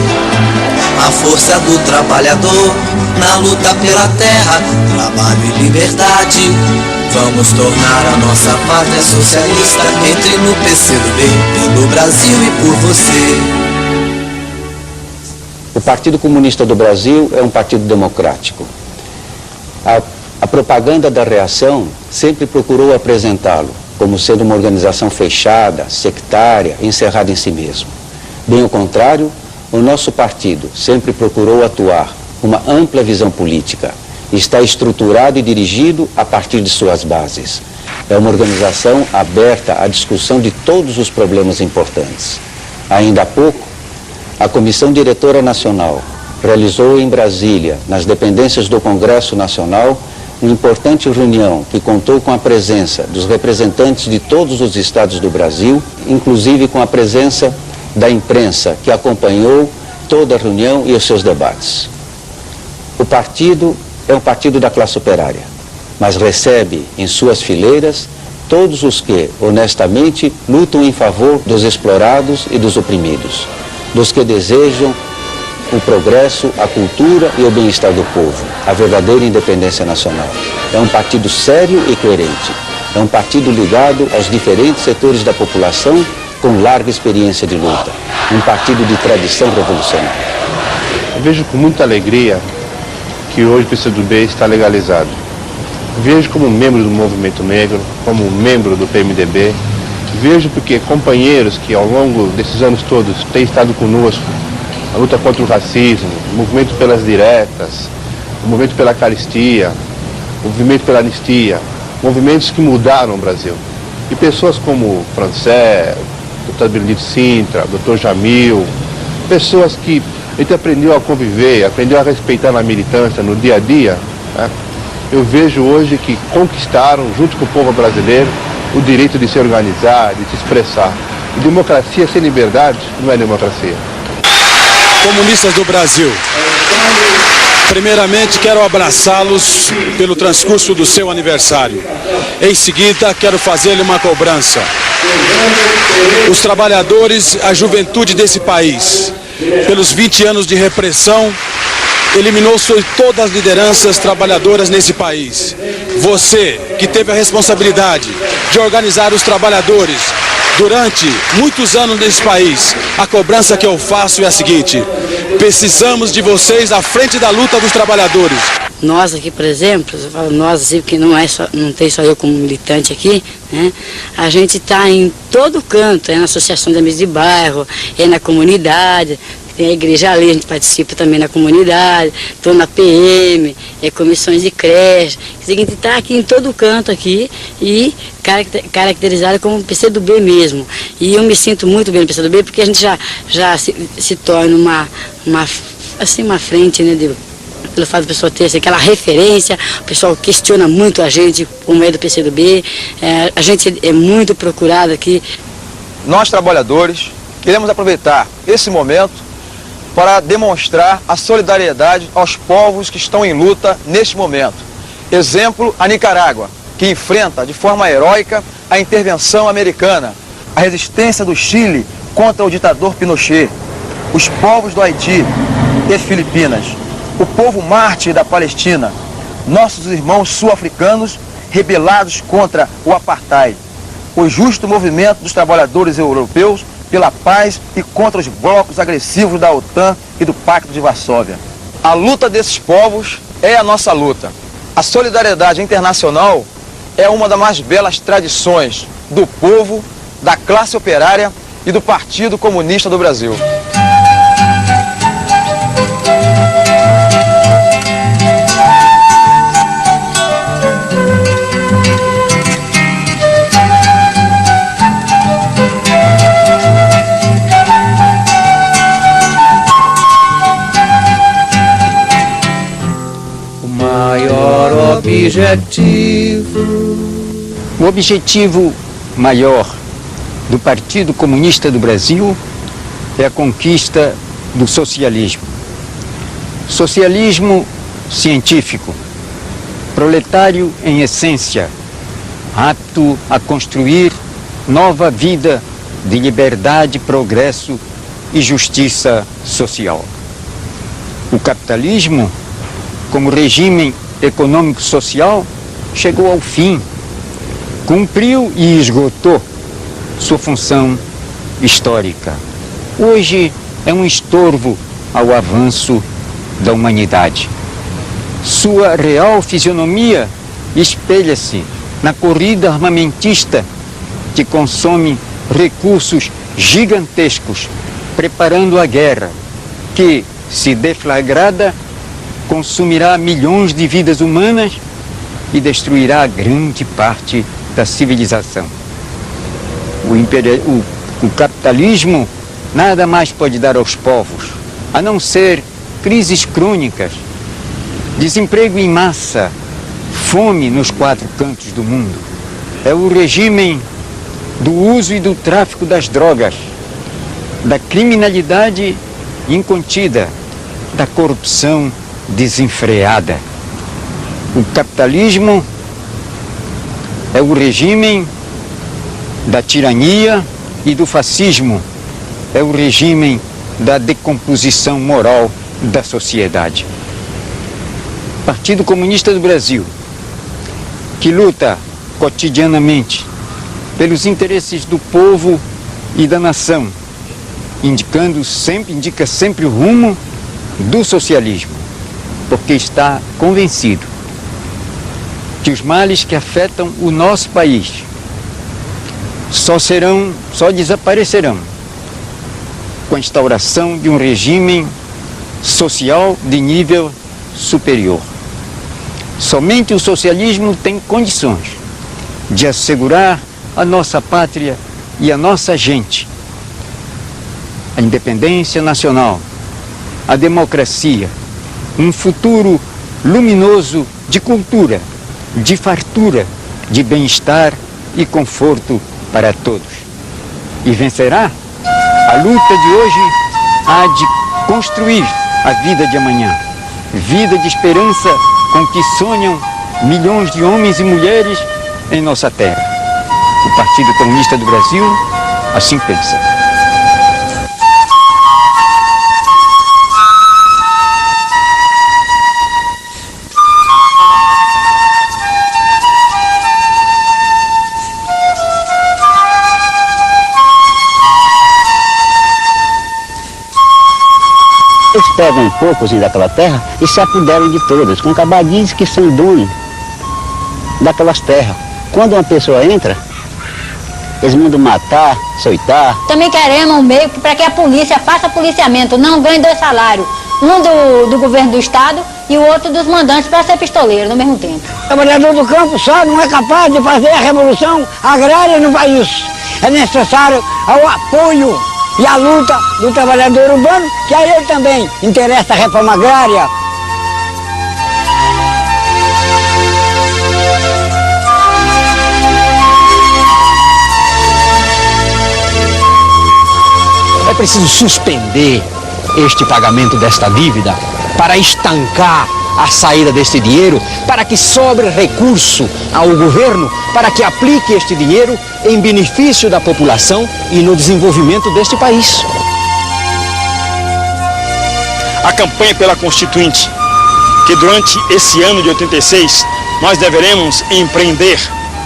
a força do trabalhador na luta pela terra, trabalho e liberdade. Vamos tornar a nossa pátria socialista. Entre no PCdoB, pelo Brasil e por você. O Partido Comunista do Brasil é um partido democrático. A propaganda da reação sempre procurou apresentá-lo como sendo uma organização fechada, sectária, encerrada em si mesmo. Bem ao contrário, o nosso partido sempre procurou atuar com uma ampla visão política. Está estruturado e dirigido a partir de suas bases. É uma organização aberta à discussão de todos os problemas importantes. Ainda há pouco, a Comissão Diretora Nacional realizou em Brasília, nas dependências do Congresso Nacional, uma importante reunião que contou com a presença dos representantes de todos os estados do Brasil, inclusive com a presença da imprensa que acompanhou toda a reunião e os seus debates. O partido é um partido da classe operária, mas recebe em suas fileiras todos os que, honestamente, lutam em favor dos explorados e dos oprimidos, dos que desejam o progresso, a cultura e o bem-estar do povo, a verdadeira independência nacional. É um partido sério e coerente. É um partido ligado aos diferentes setores da população com larga experiência de luta. Um partido de tradição revolucionária. Eu vejo com muita alegria que hoje o PCdoB está legalizado. Vejo como membro do movimento negro, como membro do PMDB. Vejo porque companheiros que ao longo desses anos todos têm estado conosco, a luta contra o racismo, o movimento pelas diretas, o movimento pela caristia, o movimento pela anistia, movimentos que mudaram o Brasil. E pessoas como Francé, Dr. Benedito Sintra, Dr. Jamil, pessoas que a gente aprendeu a conviver, aprendeu a respeitar na militância, no dia a dia, né? Eu vejo hoje que conquistaram, junto com o povo brasileiro, o direito de se organizar, de se expressar. E democracia sem liberdade não é democracia. Comunistas do Brasil, primeiramente quero abraçá-los pelo transcurso do seu aniversário. Em seguida, quero fazer-lhe uma cobrança. Os trabalhadores, a juventude desse país, pelos 20 anos de repressão, eliminou-se todas as lideranças trabalhadoras nesse país. Você, que teve a responsabilidade de organizar os trabalhadores durante muitos anos nesse país, a cobrança que eu faço é a seguinte: precisamos de vocês à frente da luta dos trabalhadores. Nós aqui, por exemplo, eu falo nós assim, porque não tem só eu como militante aqui, né? A gente está em todo canto, é na Associação de Amigos de Bairro, é na comunidade, tem a igreja ali, a gente participa também na comunidade, estou na PM, comissões de creche, a gente está aqui em todo canto aqui e caracterizado como PCdoB mesmo. E eu me sinto muito bem no PCdoB porque a gente já se torna uma frente, né, pelo fato da pessoa ter assim, aquela referência, o pessoal questiona muito a gente por meio do PCdoB, a gente é muito procurado aqui. Nós, trabalhadores, queremos aproveitar esse momento para demonstrar a solidariedade aos povos que estão em luta neste momento. Exemplo, a Nicarágua, que enfrenta de forma heróica a intervenção americana, a resistência do Chile contra o ditador Pinochet, os povos do Haiti e Filipinas, o povo mártir da Palestina, nossos irmãos sul-africanos rebelados contra o apartheid, o justo movimento dos trabalhadores europeus pela paz e contra os blocos agressivos da OTAN e do Pacto de Varsóvia. A luta desses povos é a nossa luta. A solidariedade internacional é uma das mais belas tradições do povo, da classe operária e do Partido Comunista do Brasil. O objetivo maior do Partido Comunista do Brasil é a conquista do socialismo. Socialismo científico, proletário em essência, apto a construir nova vida de liberdade, progresso e justiça social. O capitalismo, como regime econômico-social, chegou ao fim, cumpriu e esgotou sua função histórica. Hoje é um estorvo ao avanço da humanidade. Sua real fisionomia espelha-se na corrida armamentista que consome recursos gigantescos, preparando a guerra, que, se deflagrada, consumirá milhões de vidas humanas e destruirá grande parte da civilização. O capitalismo nada mais pode dar aos povos, a não ser crises crônicas, desemprego em massa, fome nos 4 cantos do mundo. É o regime do uso e do tráfico das drogas, da criminalidade incontida, da corrupção desenfreada. O capitalismo é o regime da tirania e do fascismo, é o regime da decomposição moral da sociedade. Partido Comunista do Brasil, que luta cotidianamente pelos interesses do povo e da nação, indica sempre o rumo do socialismo, porque está convencido que os males que afetam o nosso país só desaparecerão com a instauração de um regime social de nível superior. Somente o socialismo tem condições de assegurar a nossa pátria e a nossa gente a independência nacional, a democracia, um futuro luminoso de cultura, de fartura, de bem-estar e conforto para todos. E vencerá? A luta de hoje há de construir a vida de amanhã, vida de esperança com que sonham milhões de homens e mulheres em nossa terra. O Partido Comunista do Brasil assim pensa. Eles pegam um poucozinho daquela terra e se apoderam de todas, com cabadinhos que são donos daquelas terras. Quando uma pessoa entra, eles mandam matar, açoitar. Também queremos um meio para que a polícia faça policiamento, não ganhe 2 salários. Um do governo do estado e o outro dos mandantes para ser pistoleiro no mesmo tempo. O trabalhador do campo só não é capaz de fazer a revolução agrária no país. É necessário o apoio e a luta do trabalhador urbano, que a ele também interessa a reforma agrária. É preciso suspender este pagamento desta dívida para estancar a saída deste dinheiro, para que sobre recurso ao governo, para que aplique este dinheiro em benefício da população e no desenvolvimento deste país. A campanha pela Constituinte, que durante esse ano de 86 nós deveremos empreender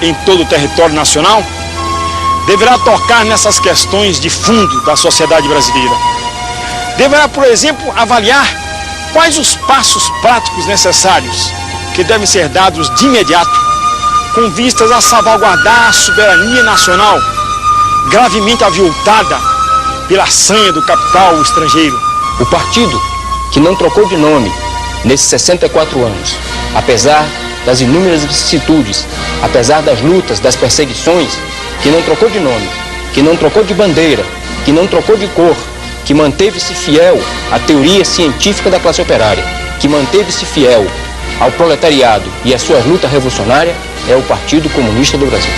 em todo o território nacional, deverá tocar nessas questões de fundo da sociedade brasileira. Deverá, por exemplo, avaliar quais os passos práticos necessários que devem ser dados de imediato com vistas a salvaguardar a soberania nacional, gravemente aviltada pela sanha do capital estrangeiro. O partido que não trocou de nome nesses 64 anos, apesar das inúmeras vicissitudes, apesar das lutas, das perseguições, que não trocou de nome, que não trocou de bandeira, que não trocou de cor, que manteve-se fiel à teoria científica da classe operária, que manteve-se fiel ao proletariado e às suas lutas revolucionárias, é o Partido Comunista do Brasil.